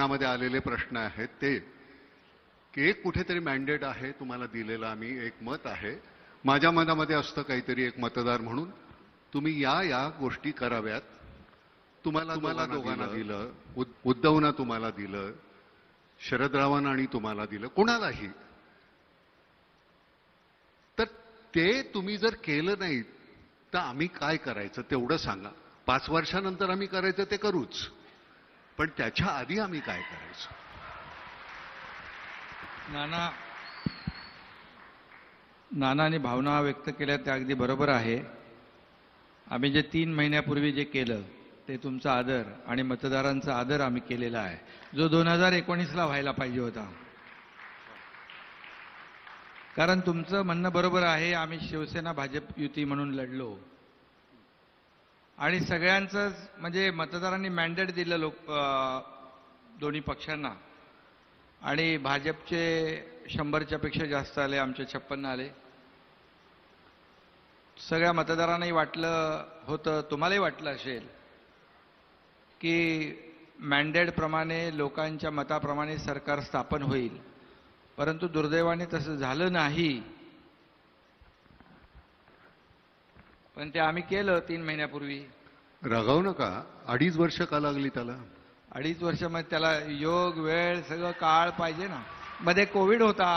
मध्ये आलेले प्रश्न आहेत ते की एक कुठेतरी मॅन्डेट आहे तुम्हाला दिलेलं आम्ही एक मत आहे माझ्या मनामध्ये असतं काहीतरी एक मतदार म्हणून तुम्ही या गोष्टी कराव्यात तुम्हाला दोघांना दिलं उद्धवना तुम्हाला दिलं शरदरावांना आणि तुम्हाला दिलं कोणालाही तर ते तुम्ही जर केलं नाही तर आम्ही काय करायचं तेवढं सांगा 5 वर्षानंतर आम्ही करायचं ते करूच पण त्याच्या आधी आम्ही काय करायचं नानाने भावना व्यक्त केल्या त्या अगदी बरोबर आहे. आम्ही जे 3 महिन्यापूर्वी जे केलं ते तुमचा आदर आणि मतदारांचा आदर आम्ही केलेला आहे जो 2019ला व्हायला पाहिजे होता. कारण तुमचं म्हणणं बरोबर आहे. आम्ही शिवसेना भाजप युती म्हणून लढलो आणि सगळ्यांचं म्हणजे मतदारांनी मॅन्डेट दिलं दोन्ही पक्षांना आणि भाजपचे 100च्या पेक्षा जास्त आले आमचे 56 आले. सगळ्या मतदारांनाही वाटलं होतं तुम्हालाही वाटलं असेल की मॅन्डेट प्रमाणे लोकांच्या मताप्रमाणे सरकार स्थापन होईल परंतु दुर्दैवाने तसं झालं नाही. पण ते आम्ही केलं 3 महिन्यापूर्वी. रागावू नका 2.5 वर्ष का लागली त्याला 2.5 वर्षामध्ये त्याला योग वेळ सगळं काळ पाहिजे ना. मध्ये कोविड होता.